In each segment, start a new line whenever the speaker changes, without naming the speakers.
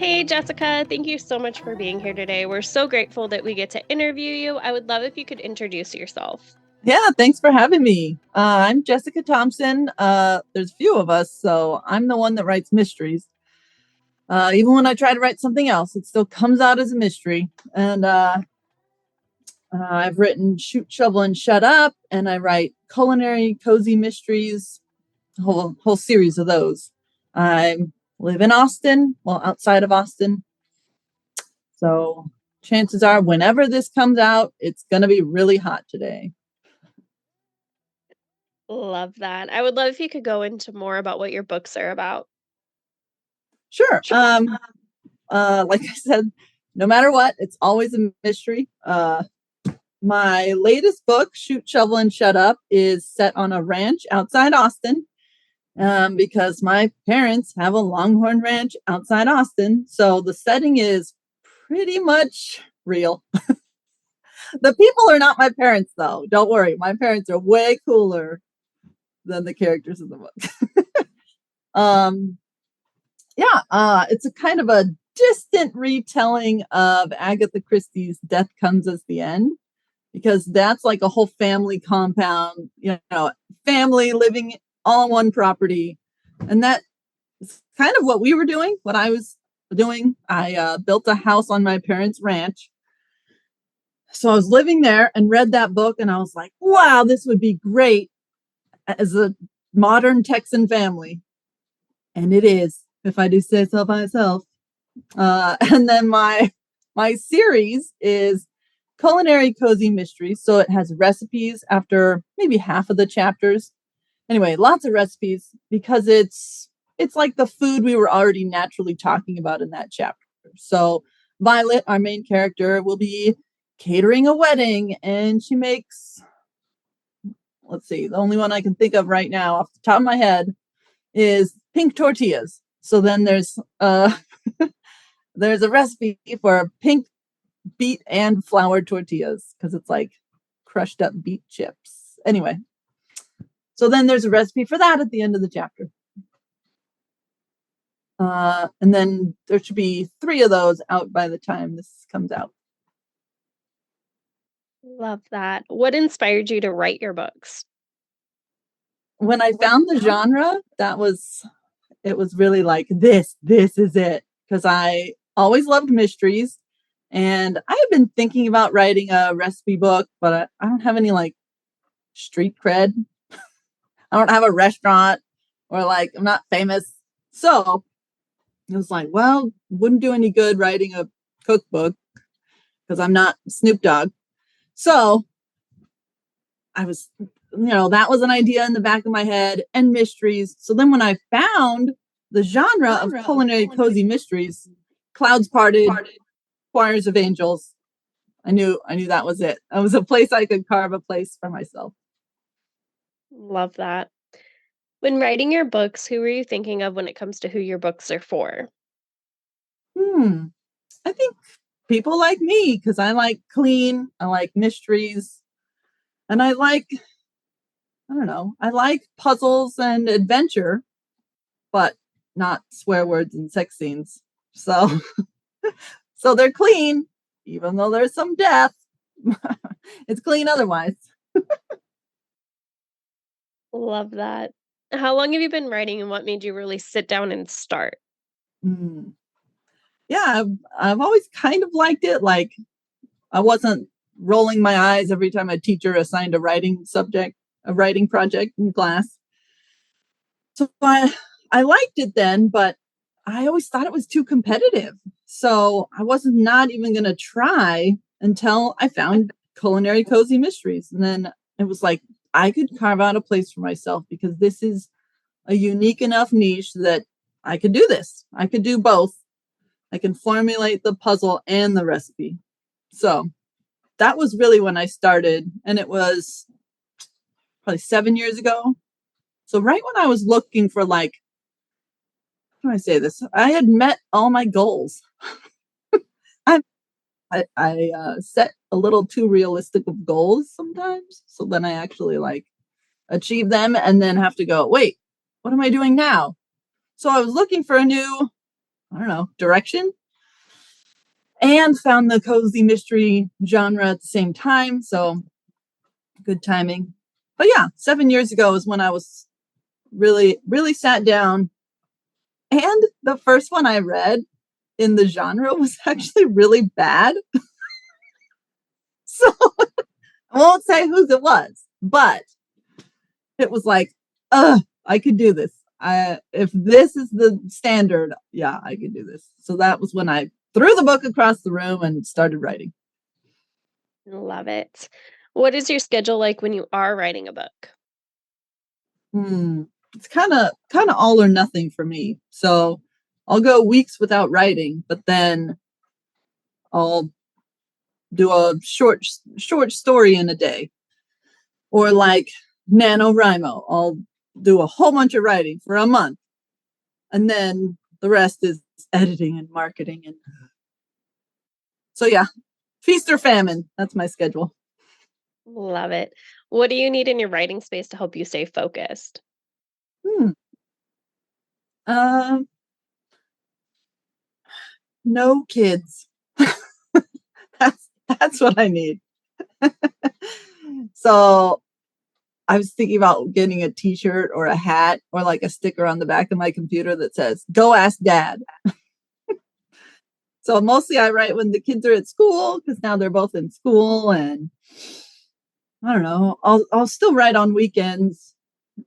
Hey, Jessica, thank you so much for being here today. We're so grateful that we get to interview you. I would love if you could introduce yourself.
Yeah, thanks for having me. I'm Jessica Thompson. There's a few of us, so I'm the one that writes mysteries. Even when I try to write something else, it still comes out as a mystery. And I've written Shoot, Shovel, and Shut Up, and I write culinary cozy mysteries, a whole series of those. I live in Austin, well, outside of Austin. So chances are, whenever this comes out, it's going to be really hot today.
Love that. I would love if you could go into more about what your books are about.
Sure. Like I said, no matter what, it's always a mystery. My latest book, Shoot, Shovel, and Shut Up, is set on a ranch outside Austin because my parents have a longhorn ranch outside Austin. So the setting is pretty much real. The people are not my parents, though. Don't worry. My parents are way cooler than the characters in the book. um, it's a kind of a distant retelling of Agatha Christie's Death Comes as the End, because that's like a whole family compound, family living all on one property. And that is kind of what we were doing, what I was doing. I built a house on my parents' ranch. So I was living there and read that book, and I was like, wow, this would be great as a modern Texan family. And it is, if I do say so myself. And then my series is culinary cozy mysteries. So it has recipes after maybe half of the chapters. Anyway, lots of recipes because it's like the food we were already naturally talking about in that chapter. So Violet, our main character, will be catering a wedding, and she makes, let's see, the only one I can think of right now off the top of my head is pink tortillas. So then there's there's a recipe for pink beet and flour tortillas because it's like crushed up beet chips. Anyway, so then there's a recipe for that at the end of the chapter. And then there should be 3 of those out by the time this comes out.
Love that. What inspired you to write your books?
When I found the genre, it was really like this is it, because I always loved mysteries, and I have been thinking about writing a recipe book, but I don't have any like street cred. I don't have a restaurant, or like I'm not famous. So it was like, well, wouldn't do any good writing a cookbook because I'm not Snoop Dogg. So I was, that was an idea in the back of my head, and mysteries. So then when I found the genre of culinary cozy mysteries, Clouds Parted, Choirs of Angels, I knew that was it. That was a place I could carve a place for myself.
Love that. When writing your books, who were you thinking of when it comes to who your books are for?
I think people like me, because I like clean, I like mysteries, and I don't know, I like puzzles and adventure, but not swear words and sex scenes. So so they're clean, even though there's some death. It's clean otherwise.
Love that. How long have you been writing and what made you really sit down and start?
Mm. Yeah, I've always kind of liked it. Like, I wasn't rolling my eyes every time a teacher assigned a writing project in class. So I liked it then, but I always thought it was too competitive. So I was not even going to try until I found culinary cozy mysteries. And then it was like, I could carve out a place for myself because this is a unique enough niche that I could do this. I could do both. I can formulate the puzzle and the recipe. So that was really when I started. And it was probably 7 years ago. So right when I was looking for, like, how do I say this? I had met all my goals. I set a little too realistic of goals sometimes. So then I actually like achieve them and then have to go, wait, what am I doing now? So I was looking for a new I don't know, direction, and found the cozy mystery genre at the same time. So good timing. But yeah, 7 years ago is when I was really sat down. And the first one I read in the genre was actually really bad. So I won't say whose it was, but it was like, I could do this. If this is the standard, yeah, I could do this. So that was when I threw the book across the room and started writing.
Love it. What is your schedule like when you are writing a book?
Hmm. It's kind of all or nothing for me. So I'll go weeks without writing, but then I'll do a short story in a day, or like NaNoWriMo. I'll do a whole bunch of writing for a month, and then the rest is editing and marketing. And so, yeah, feast or famine. That's my schedule.
Love it. What do you need in your writing space to help you stay focused?
Hmm. Um, no kids. That's what I need. So I was thinking about getting a T-shirt or a hat or like a sticker on the back of my computer that says "Go ask Dad." So mostly I write when the kids are at school because now they're both in school, and I don't know. I'll still write on weekends,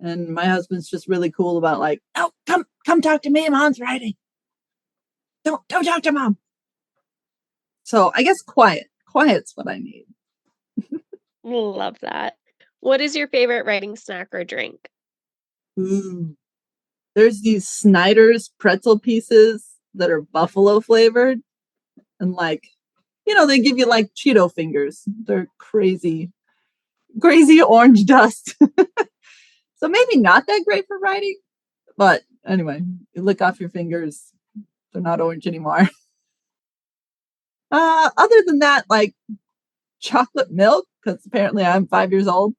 and my husband's just really cool about like, no, come talk to me. Mom's writing. Don't talk to mom. So I guess quiet. Quiet's what I need.
Love that. What is your favorite writing snack or drink?
Ooh. There's these Snyder's pretzel pieces that are buffalo flavored, and like, they give you like Cheeto fingers. They're crazy orange dust. So maybe not that great for writing, but anyway, you lick off your fingers, they're not orange anymore. Other than that, like chocolate milk, because apparently I'm 5 years old.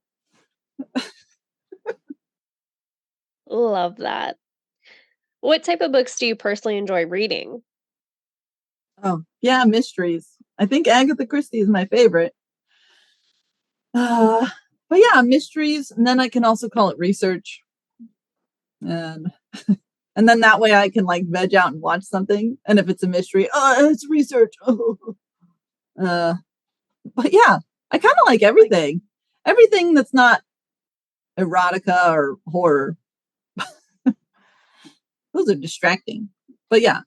Love that. What type of books do you personally enjoy reading?
Oh, yeah, mysteries. I think Agatha Christie is my favorite. Uh, but yeah, mysteries, and then I can also call it research, and and then that way I can like veg out and watch something. And if it's a mystery, it's research. Uh, but yeah, I kind of like everything that's not erotica or horror. Those are distracting. But yeah,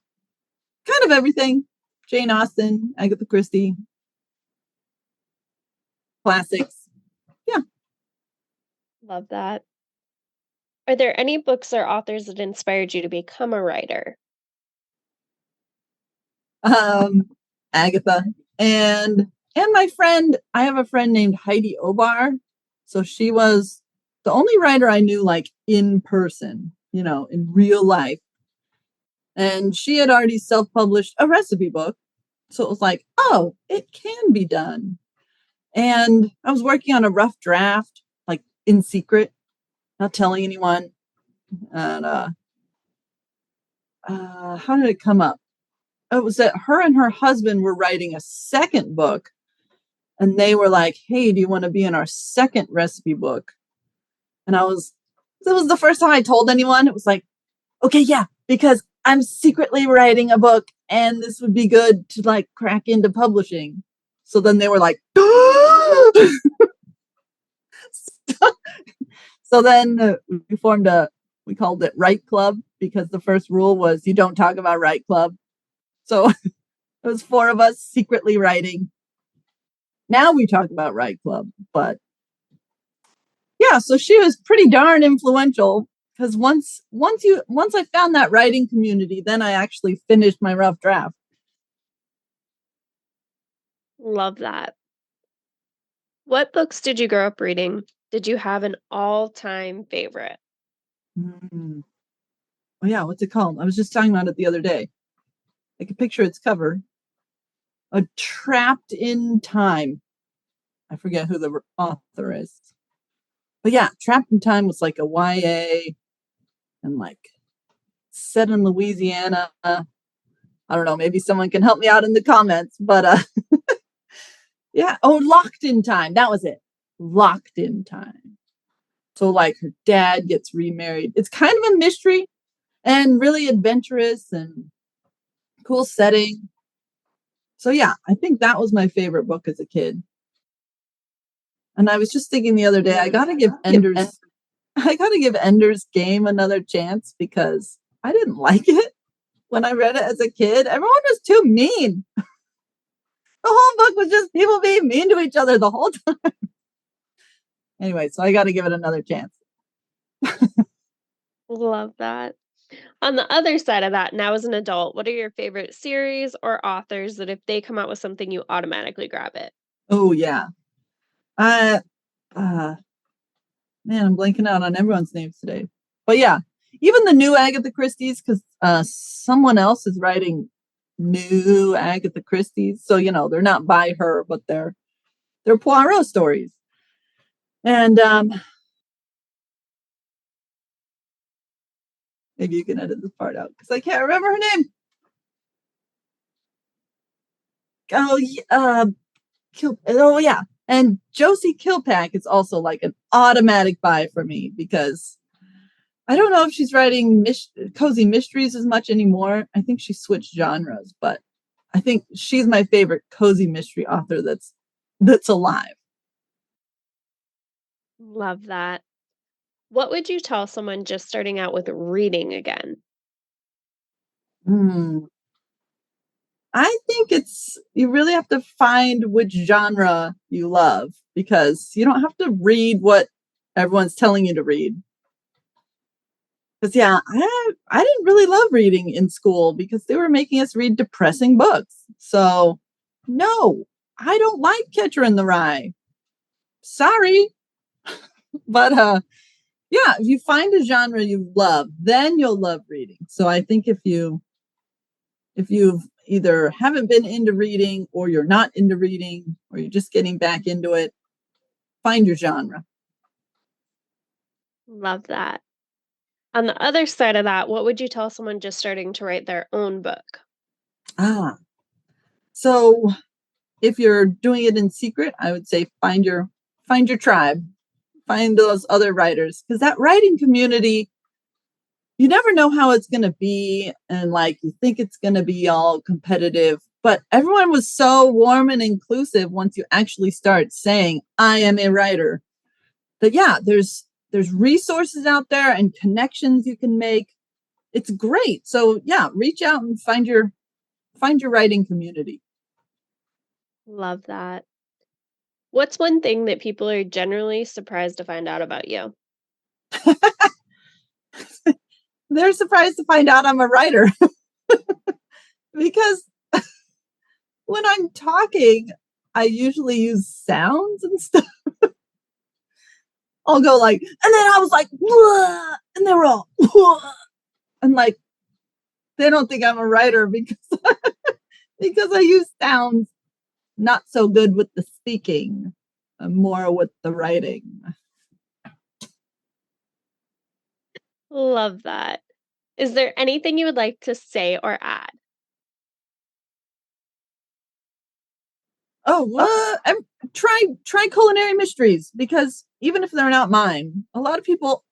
kind of everything. Jane Austen, Agatha Christie, classics. Yeah.
Love that. Are there any books or authors that inspired you to become a writer?
Um, Agatha and my friend. I have a friend named Heidi Obar. So she was the only writer I knew like in person, in real life. And she had already self-published a recipe book. So it was like, oh, it can be done. And I was working on a rough draft, like in secret, not telling anyone. And how did it come up? It was that her and her husband were writing a second book, and they were like, "Hey, do you want to be in our second recipe book?" And it was the first time I told anyone. It was like, okay, yeah, because I'm secretly writing a book, and this would be good to like crack into publishing. So then they were like, so then we called it Write Club, because the first rule was you don't talk about Write Club. So it was four of us secretly writing. Now we talk about Write Club, but yeah, so she was pretty darn influential, because once I found that writing community, then I actually finished my rough draft.
Love that. What books did you grow up reading? Did you have an all-time favorite?
Mm. Oh yeah, what's it called? I was just talking about it the other day. I can picture its cover. A Trapped in Time. I forget who the author is. But yeah, Trapped in Time was like a YA, and like set in Louisiana. I don't know, maybe someone can help me out in the comments, but yeah. Oh, Locked in Time. That was it. Locked in Time. So like her dad gets remarried. It's kind of a mystery and really adventurous and cool setting. So yeah, I think that was my favorite book as a kid. And I was just thinking the other day, I gotta give Ender's Game another chance because I didn't like it when I read it as a kid. Everyone was too mean. The whole book was just people being mean to each other the whole time. Anyway, so I got to give it another chance.
Love that. On the other side of that, now as an adult, what are your favorite series or authors that if they come out with something, you automatically grab it?
Oh yeah. Uh, uh Man, I'm blanking out on everyone's names today. But yeah, even the new Agatha Christie's, because someone else is writing new Agatha Christie's. So, they're not by her, but they're Poirot stories. And maybe you can edit this part out because I can't remember her name. Oh yeah. And Josie Kilpack is also like an automatic buy for me because I don't know if she's writing cozy mysteries as much anymore. I think she switched genres, but I think she's my favorite cozy mystery author that's alive.
Love that. What would you tell someone just starting out with reading again?
Hmm. I think you really have to find which genre you love because you don't have to read what everyone's telling you to read. Because yeah, I didn't really love reading in school because they were making us read depressing books. So no, I don't like Catcher in the Rye. Sorry, but yeah, if you find a genre you love, then you'll love reading. So I think if you've either haven't been into reading or you're not into reading or you're just getting back into it, find your genre.
Love that. On the other side of that, what would you tell someone just starting to write their own book?
Ah, so if you're doing it in secret, I would say find your tribe, find those other writers because that writing community, you never know how it's going to be, and like you think it's going to be all competitive, but everyone was so warm and inclusive once you actually start saying I am a writer. That yeah, there's resources out there and connections you can make. It's great. So yeah, reach out and find your writing community.
Love that. What's one thing that people are generally surprised to find out about you?
They're surprised to find out I'm a writer because when I'm talking, I usually use sounds and stuff. I'll go like, and then I was like, "Whoa," and they were all, "Whoa," and like they don't think I'm a writer because because I use sounds. Not so good with the speaking, more with the writing.
Love that. Is there anything you would like to say or add?
Oh, try culinary mysteries because even if they're not mine, a lot of people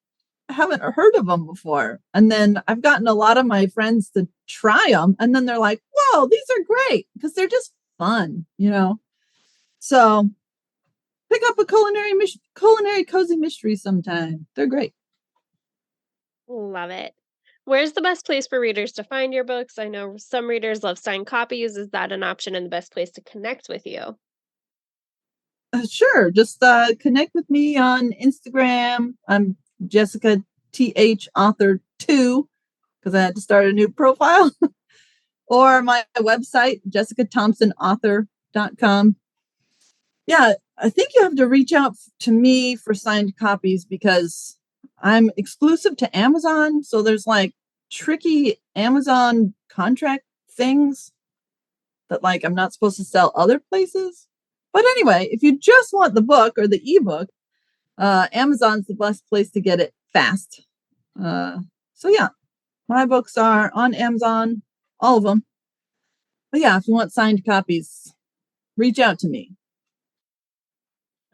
haven't heard of them before. And then I've gotten a lot of my friends to try them, and then they're like, "Whoa, these are great!" Because they're just fun. So pick up a culinary cozy mystery sometime. They're great.
Love it. Where's the best place for readers to find your books? I know some readers love signed copies. Is that an option and the best place to connect with you?
Sure, just connect with me on Instagram. I'm Jessica Author 2 because I had to start a new profile, or my website jessicathompsonauthor.com. Yeah, I think you have to reach out to me for signed copies because I'm exclusive to Amazon. So there's like tricky Amazon contract things that like I'm not supposed to sell other places. But anyway, if you just want the book or the ebook, Amazon's the best place to get it fast. So yeah, my books are on Amazon, all of them. But yeah, if you want signed copies, reach out to me.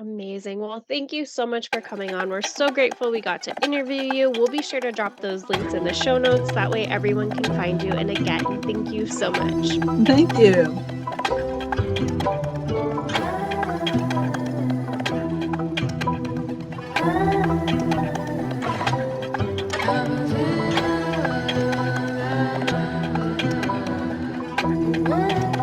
Amazing. Well, thank you so much for coming on. We're so grateful we got to interview you. We'll be sure to drop those links in the show notes. That way everyone can find you. And again, thank you so much.
Thank you.
Love